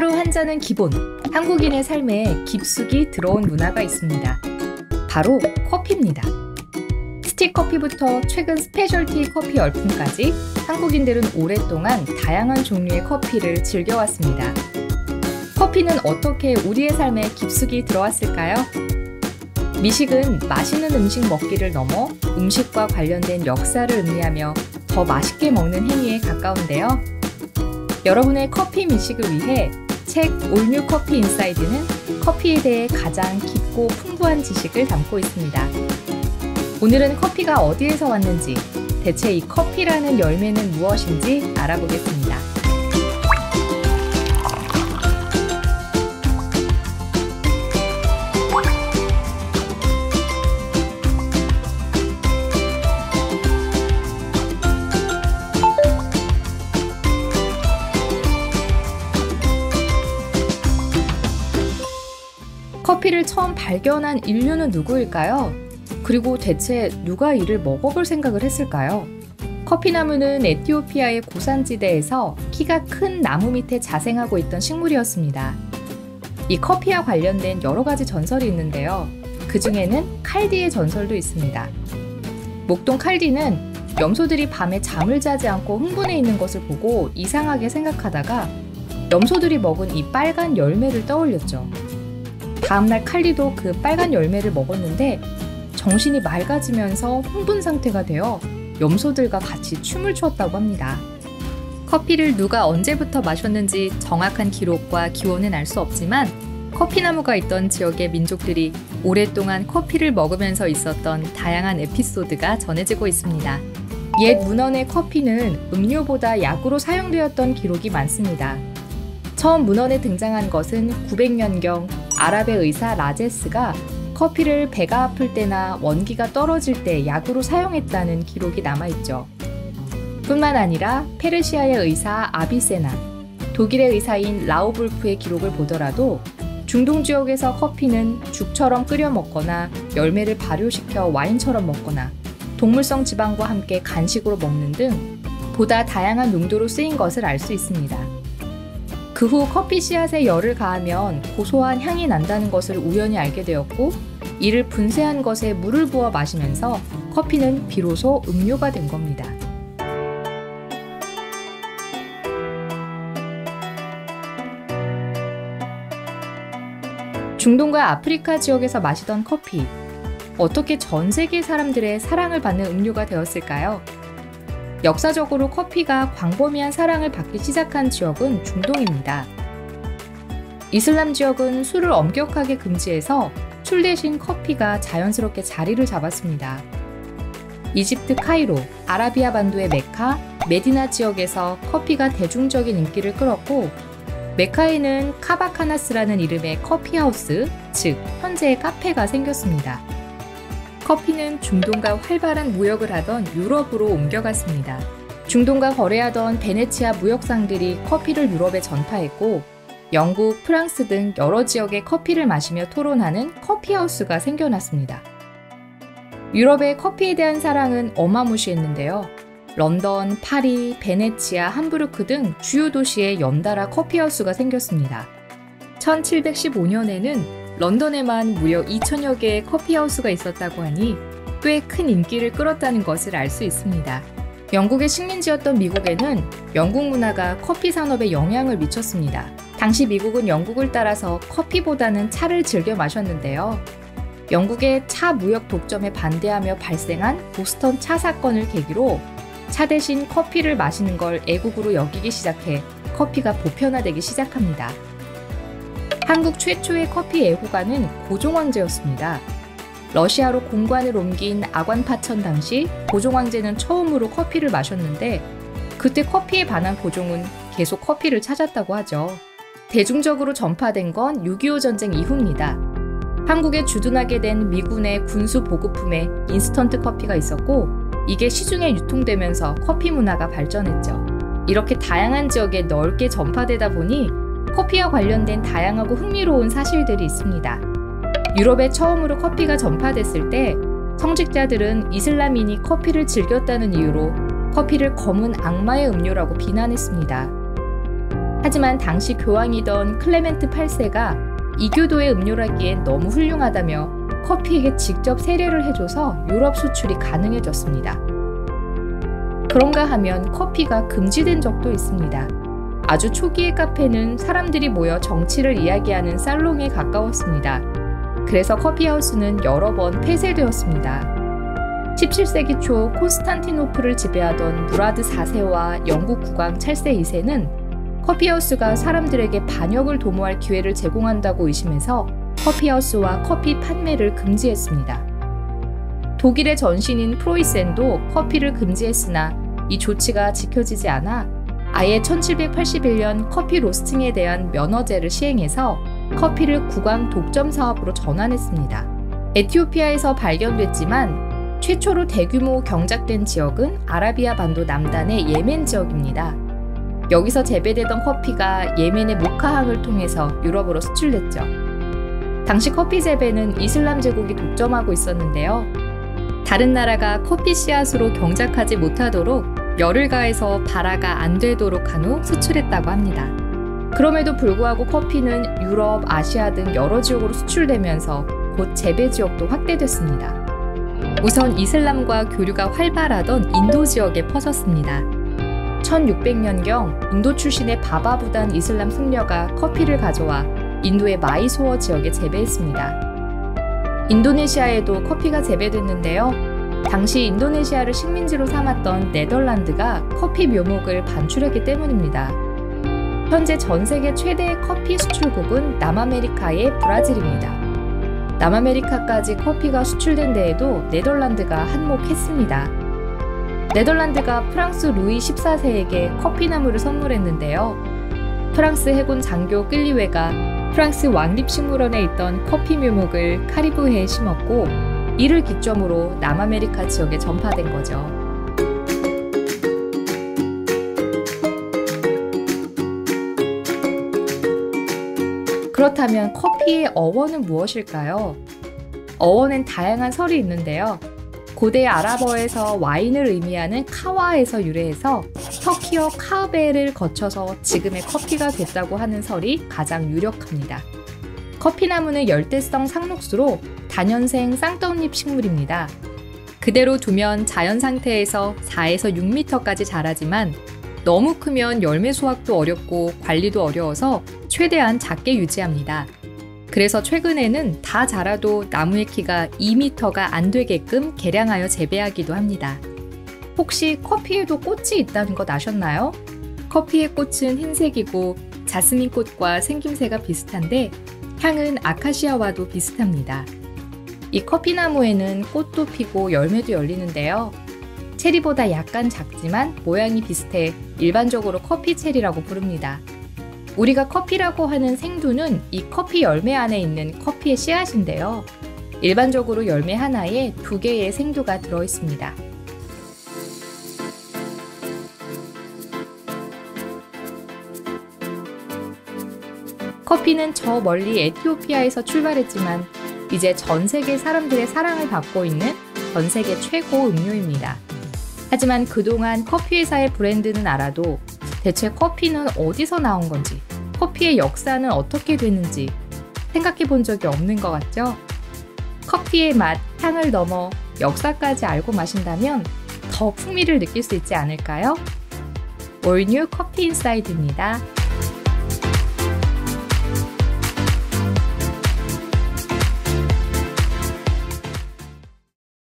하루 한 잔은 기본, 한국인의 삶에 깊숙이 들어온 문화가 있습니다. 바로 커피입니다. 스틱커피부터 최근 스페셜티 커피 열풍까지 한국인들은 오랫동안 다양한 종류의 커피를 즐겨왔습니다. 커피는 어떻게 우리의 삶에 깊숙이 들어왔을까요? 미식은 맛있는 음식 먹기를 넘어 음식과 관련된 역사를 의미하며 더 맛있게 먹는 행위에 가까운데요. 여러분의 커피 미식을 위해 책 올 뉴 커피 인사이드는 커피에 대해 가장 깊고 풍부한 지식을 담고 있습니다. 오늘은 커피가 어디에서 왔는지, 대체 이 커피라는 열매는 무엇인지 알아보겠습니다. 커피를 처음 발견한 인류는 누구일까요? 그리고 대체 누가 이를 먹어볼 생각을 했을까요? 커피나무는 에티오피아의 고산지대에서 키가 큰 나무 밑에 자생하고 있던 식물이었습니다. 이 커피와 관련된 여러 가지 전설이 있는데요. 그 중에는 칼디의 전설도 있습니다. 목동 칼디는 염소들이 밤에 잠을 자지 않고 흥분해 있는 것을 보고 이상하게 생각하다가 염소들이 먹은 이 빨간 열매를 떠올렸죠. 다음날 칼디도 그 빨간 열매를 먹었는데 정신이 맑아지면서 흥분 상태가 되어 염소들과 같이 춤을 추었다고 합니다. 커피를 누가 언제부터 마셨는지 정확한 기록과 기원은 알 수 없지만 커피나무가 있던 지역의 민족들이 오랫동안 커피를 먹으면서 있었던 다양한 에피소드가 전해지고 있습니다. 옛 문헌의 커피는 음료보다 약으로 사용되었던 기록이 많습니다. 처음 문헌에 등장한 것은 900년경 아랍의 의사 라제스가 커피를 배가 아플 때나 원기가 떨어질 때 약으로 사용했다는 기록이 남아있죠. 뿐만 아니라 페르시아의 의사 아비세나, 독일의 의사인 라우볼프의 기록을 보더라도 중동 지역에서 커피는 죽처럼 끓여 먹거나 열매를 발효시켜 와인처럼 먹거나 동물성 지방과 함께 간식으로 먹는 등 보다 다양한 용도로 쓰인 것을 알 수 있습니다. 그 후 커피 씨앗에 열을 가하면 고소한 향이 난다는 것을 우연히 알게 되었고 이를 분쇄한 것에 물을 부어 마시면서 커피는 비로소 음료가 된 겁니다. 중동과 아프리카 지역에서 마시던 커피, 어떻게 전 세계 사람들의 사랑을 받는 음료가 되었을까요? 역사적으로 커피가 광범위한 사랑을 받기 시작한 지역은 중동입니다. 이슬람 지역은 술을 엄격하게 금지해서 술 대신 커피가 자연스럽게 자리를 잡았습니다. 이집트 카이로, 아라비아 반도의 메카, 메디나 지역에서 커피가 대중적인 인기를 끌었고 메카에는 카바카나스라는 이름의 커피하우스, 즉 현재의 카페가 생겼습니다. 커피는 중동과 활발한 무역을 하던 유럽으로 옮겨갔습니다. 중동과 거래하던 베네치아 무역상들이 커피를 유럽에 전파했고 영국, 프랑스 등 여러 지역의 커피를 마시며 토론하는 커피하우스가 생겨났습니다. 유럽의 커피에 대한 사랑은 어마무시했는데요. 런던, 파리, 베네치아, 함부르크 등 주요 도시에 연달아 커피하우스가 생겼습니다. 1715년에는 런던에만 무려 2,000여 개의 커피하우스가 있었다고 하니 꽤 큰 인기를 끌었다는 것을 알 수 있습니다. 영국의 식민지였던 미국에는 영국 문화가 커피 산업에 영향을 미쳤습니다. 당시 미국은 영국을 따라서 커피보다는 차를 즐겨 마셨는데요. 영국의 차 무역 독점에 반대하며 발생한 보스턴 차 사건을 계기로 차 대신 커피를 마시는 걸 애국으로 여기기 시작해 커피가 보편화되기 시작합니다. 한국 최초의 커피 애호가는 고종황제였습니다. 러시아로 공관을 옮긴 아관파천 당시 고종황제는 처음으로 커피를 마셨는데 그때 커피에 반한 고종은 계속 커피를 찾았다고 하죠. 대중적으로 전파된 건 6.25 전쟁 이후입니다. 한국에 주둔하게 된 미군의 군수 보급품에 인스턴트 커피가 있었고 이게 시중에 유통되면서 커피 문화가 발전했죠. 이렇게 다양한 지역에 넓게 전파되다 보니 커피와 관련된 다양하고 흥미로운 사실들이 있습니다. 유럽에 처음으로 커피가 전파됐을 때 성직자들은 이슬람인이 커피를 즐겼다는 이유로 커피를 검은 악마의 음료라고 비난했습니다. 하지만 당시 교황이던 클레멘트 8세가 이교도의 음료라기엔 너무 훌륭하다며 커피에게 직접 세례를 해줘서 유럽 수출이 가능해졌습니다. 그런가 하면 커피가 금지된 적도 있습니다. 아주 초기의 카페는 사람들이 모여 정치를 이야기하는 살롱에 가까웠습니다. 그래서 커피하우스는 여러 번 폐쇄되었습니다. 17세기 초 콘스탄티노플을 지배하던 무라드 4세와 영국 국왕 찰세 2세는 커피하우스가 사람들에게 반역을 도모할 기회를 제공한다고 의심해서 커피하우스와 커피 판매를 금지했습니다. 독일의 전신인 프로이센도 커피를 금지했으나 이 조치가 지켜지지 않아 아예 1781년 커피 로스팅에 대한 면허제를 시행해서 커피를 국왕 독점 사업으로 전환했습니다. 에티오피아에서 발견됐지만 최초로 대규모 경작된 지역은 아라비아 반도 남단의 예멘 지역입니다. 여기서 재배되던 커피가 예멘의 모카항을 통해서 유럽으로 수출됐죠. 당시 커피 재배는 이슬람 제국이 독점하고 있었는데요. 다른 나라가 커피 씨앗으로 경작하지 못하도록 열을 가해서 발화가 안 되도록 한 후 수출했다고 합니다. 그럼에도 불구하고 커피는 유럽, 아시아 등 여러 지역으로 수출되면서 곧 재배 지역도 확대됐습니다. 우선 이슬람과 교류가 활발하던 인도 지역에 퍼졌습니다. 1600년경 인도 출신의 바바부단 이슬람 승려가 커피를 가져와 인도의 마이소어 지역에 재배했습니다. 인도네시아에도 커피가 재배됐는데요. 당시 인도네시아를 식민지로 삼았던 네덜란드가 커피 묘목을 반출했기 때문입니다. 현재 전 세계 최대의 커피 수출국은 남아메리카의 브라질입니다. 남아메리카까지 커피가 수출된 데에도 네덜란드가 한몫했습니다. 네덜란드가 프랑스 루이 14세에게 커피나무를 선물했는데요. 프랑스 해군 장교 끌리웨가 프랑스 왕립식물원에 있던 커피 묘목을 카리브해에 심었고 이를 기점으로 남아메리카 지역에 전파된 거죠. 그렇다면 커피의 어원은 무엇일까요? 어원엔 다양한 설이 있는데요. 고대 아랍어에서 와인을 의미하는 카와에서 유래해서 터키어 카베를 거쳐서 지금의 커피가 됐다고 하는 설이 가장 유력합니다. 커피나무는 열대성 상록수로 다년생 쌍떡잎 식물입니다. 그대로 두면 자연 상태에서 4에서 6m까지 자라지만 너무 크면 열매 수확도 어렵고 관리도 어려워서 최대한 작게 유지합니다. 그래서 최근에는 다 자라도 나무의 키가 2m가 안 되게끔 개량하여 재배하기도 합니다. 혹시 커피에도 꽃이 있다는 것 아셨나요? 커피의 꽃은 흰색이고 자스민 꽃과 생김새가 비슷한데 향은 아카시아와도 비슷합니다. 이 커피나무에는 꽃도 피고 열매도 열리는데요. 체리보다 약간 작지만 모양이 비슷해 일반적으로 커피 체리라고 부릅니다. 우리가 커피라고 하는 생두는 이 커피 열매 안에 있는 커피의 씨앗인데요. 일반적으로 열매 하나에 2개의 생두가 들어있습니다. 커피는 저 멀리 에티오피아에서 출발했지만 이제 전 세계 사람들의 사랑을 받고 있는 전 세계 최고 음료입니다. 하지만 그동안 커피 회사의 브랜드는 알아도 대체 커피는 어디서 나온 건지, 커피의 역사는 어떻게 됐는지 생각해 본 적이 없는 것 같죠? 커피의 맛, 향을 넘어 역사까지 알고 마신다면 더 풍미를 느낄 수 있지 않을까요? All New Coffee Inside입니다.